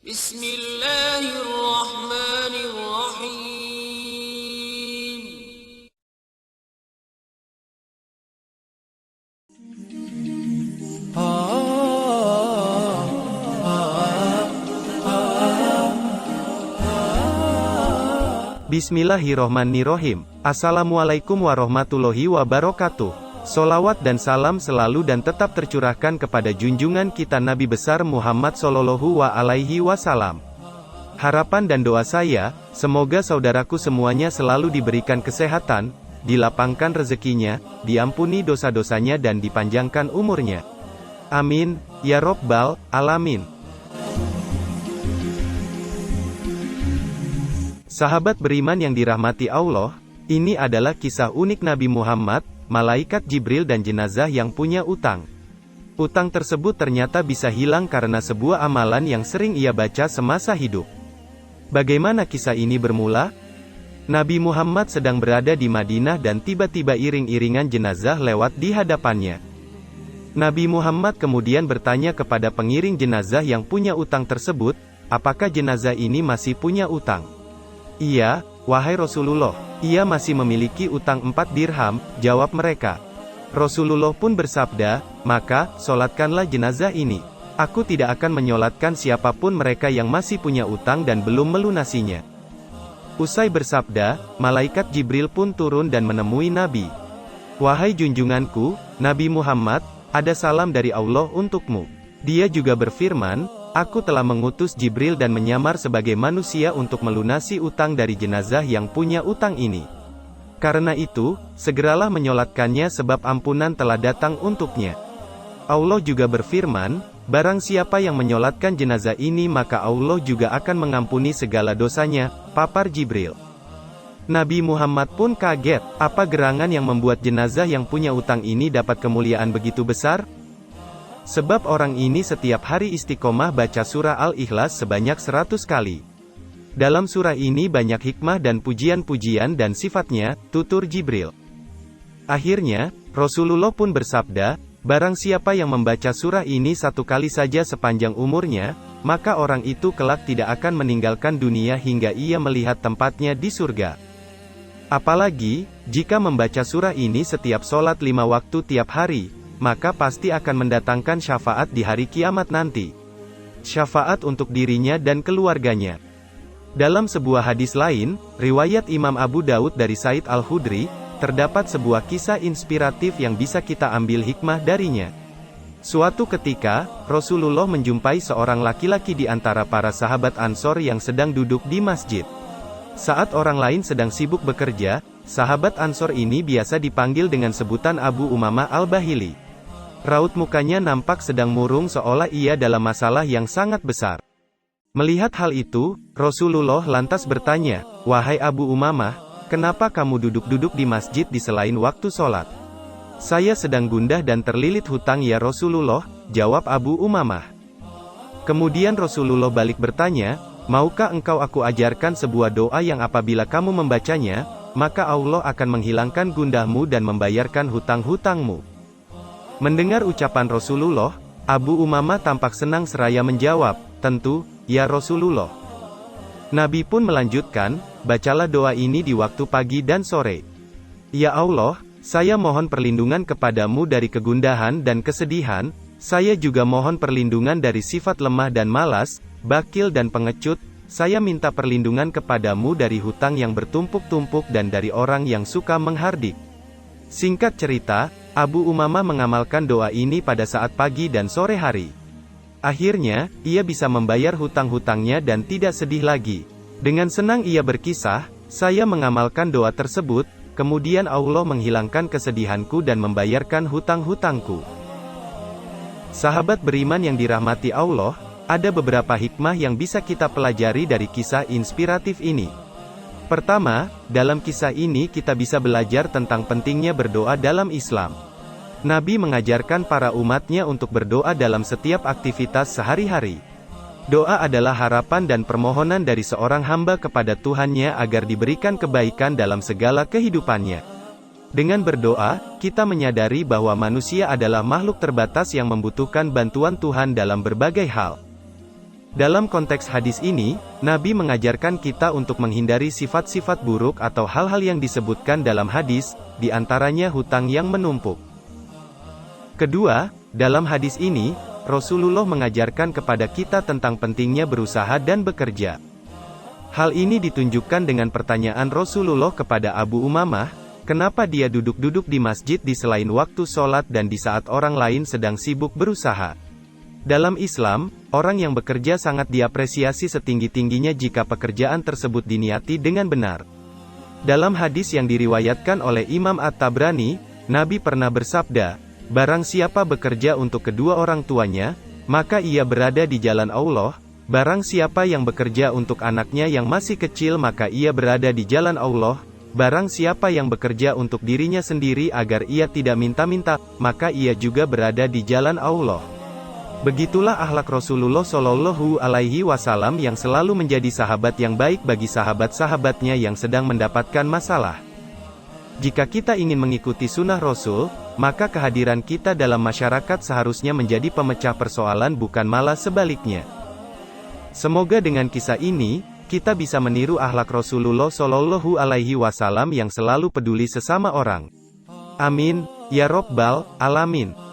Bismillahirrahmanirrahim. Bismillahirrohmanirrohim. Assalamualaikum warahmatullahi wabarakatuh. Solawat dan salam selalu dan tetap tercurahkan kepada junjungan kita Nabi besar Muhammad Sallallahu Alaihi Wasallam. Harapan dan doa saya, semoga saudaraku semuanya selalu diberikan kesehatan, dilapangkan rezekinya, diampuni dosa-dosanya dan dipanjangkan umurnya. Amin, ya Rabbal Alamin. Sahabat beriman yang dirahmati Allah, ini adalah kisah unik Nabi Muhammad, malaikat Jibril dan jenazah yang punya utang. Utang tersebut ternyata bisa hilang karena sebuah amalan yang sering ia baca semasa hidup. Bagaimana kisah ini bermula? Nabi Muhammad sedang berada di Madinah dan tiba-tiba iring-iringan jenazah lewat di hadapannya. Nabi Muhammad kemudian bertanya kepada pengiring jenazah yang punya utang tersebut, apakah jenazah ini masih punya utang? Iya, wahai Rasulullah, ia masih memiliki utang 4 dirham, jawab mereka. Rasulullah pun bersabda, maka, solatkanlah jenazah ini. Aku tidak akan menyolatkan siapapun mereka yang masih punya utang dan belum melunasinya. Usai bersabda, malaikat Jibril pun turun dan menemui Nabi. Wahai junjunganku, Nabi Muhammad, ada salam dari Allah untukmu. Dia juga berfirman, aku telah mengutus Jibril dan menyamar sebagai manusia untuk melunasi utang dari jenazah yang punya utang ini. Karena itu, segeralah menyolatkannya sebab ampunan telah datang untuknya. Allah juga berfirman, barang siapa yang menyolatkan jenazah ini maka Allah juga akan mengampuni segala dosanya, papar Jibril. Nabi Muhammad pun kaget, apa gerangan yang membuat jenazah yang punya utang ini dapat kemuliaan begitu besar? Sebab orang ini setiap hari istiqomah baca surah Al-Ikhlas sebanyak 100 kali. Dalam surah ini banyak hikmah dan pujian-pujian dan sifatnya, tutur Jibril. Akhirnya, Rasulullah pun bersabda, barang siapa yang membaca surah ini 1 kali saja sepanjang umurnya, maka orang itu kelak tidak akan meninggalkan dunia hingga ia melihat tempatnya di surga. Apalagi, jika membaca surah ini setiap sholat 5 waktu tiap hari, maka pasti akan mendatangkan syafaat di hari kiamat nanti. Syafaat untuk dirinya dan keluarganya. Dalam sebuah hadis lain, riwayat Imam Abu Daud dari Said Al-Khudri, terdapat sebuah kisah inspiratif yang bisa kita ambil hikmah darinya. Suatu ketika, Rasulullah menjumpai seorang laki-laki di antara para sahabat Ansor yang sedang duduk di masjid. Saat orang lain sedang sibuk bekerja, sahabat Ansor ini biasa dipanggil dengan sebutan Abu Umamah Al-Bahili. Raut mukanya nampak sedang murung seolah ia dalam masalah yang sangat besar. Melihat hal itu, Rasulullah lantas bertanya, wahai Abu Umamah, kenapa kamu duduk-duduk di masjid di selain waktu sholat? Saya sedang gundah dan terlilit hutang ya Rasulullah, jawab Abu Umamah. Kemudian Rasulullah balik bertanya, maukah engkau aku ajarkan sebuah doa yang apabila kamu membacanya, maka Allah akan menghilangkan gundahmu dan membayarkan hutang-hutangmu. Mendengar ucapan Rasulullah, Abu Umamah tampak senang seraya menjawab, tentu, ya Rasulullah. Nabi pun melanjutkan, bacalah doa ini di waktu pagi dan sore. Ya Allah, saya mohon perlindungan kepadamu dari kegundahan dan kesedihan, saya juga mohon perlindungan dari sifat lemah dan malas, bakil dan pengecut, saya minta perlindungan kepadamu dari hutang yang bertumpuk-tumpuk dan dari orang yang suka menghardik. Singkat cerita, Abu Umamah mengamalkan doa ini pada saat pagi dan sore hari. Akhirnya, ia bisa membayar hutang-hutangnya dan tidak sedih lagi. Dengan senang ia berkisah, saya mengamalkan doa tersebut, kemudian Allah menghilangkan kesedihanku dan membayarkan hutang-hutangku. Sahabat beriman yang dirahmati Allah, ada beberapa hikmah yang bisa kita pelajari dari kisah inspiratif ini. Pertama, dalam kisah ini kita bisa belajar tentang pentingnya berdoa dalam Islam. Nabi mengajarkan para umatnya untuk berdoa dalam setiap aktivitas sehari-hari. Doa adalah harapan dan permohonan dari seorang hamba kepada Tuhannya agar diberikan kebaikan dalam segala kehidupannya. Dengan berdoa, kita menyadari bahwa manusia adalah makhluk terbatas yang membutuhkan bantuan Tuhan dalam berbagai hal. Dalam konteks hadis ini, Nabi mengajarkan kita untuk menghindari sifat-sifat buruk atau hal-hal yang disebutkan dalam hadis, di antaranya hutang yang menumpuk. Kedua, dalam hadis ini, Rasulullah mengajarkan kepada kita tentang pentingnya berusaha dan bekerja. Hal ini ditunjukkan dengan pertanyaan Rasulullah kepada Abu Umamah, kenapa dia duduk-duduk di masjid di selain waktu sholat dan di saat orang lain sedang sibuk berusaha. Dalam Islam, orang yang bekerja sangat diapresiasi setinggi-tingginya jika pekerjaan tersebut diniati dengan benar. Dalam hadis yang diriwayatkan oleh Imam At-Tabrani, Nabi pernah bersabda, "Barang siapa bekerja untuk kedua orang tuanya, maka ia berada di jalan Allah. Barang siapa yang bekerja untuk anaknya yang masih kecil maka ia berada di jalan Allah. Barang siapa yang bekerja untuk dirinya sendiri agar ia tidak minta-minta, maka ia juga berada di jalan Allah." Begitulah akhlak Rasulullah Shallallahu Alaihi Wasallam yang selalu menjadi sahabat yang baik bagi sahabat-sahabatnya yang sedang mendapatkan masalah. Jika kita ingin mengikuti sunnah Rasul, maka kehadiran kita dalam masyarakat seharusnya menjadi pemecah persoalan bukan malah sebaliknya. Semoga dengan kisah ini, kita bisa meniru akhlak Rasulullah Shallallahu Alaihi Wasallam yang selalu peduli sesama orang. Amin, ya Rabbal Alamin.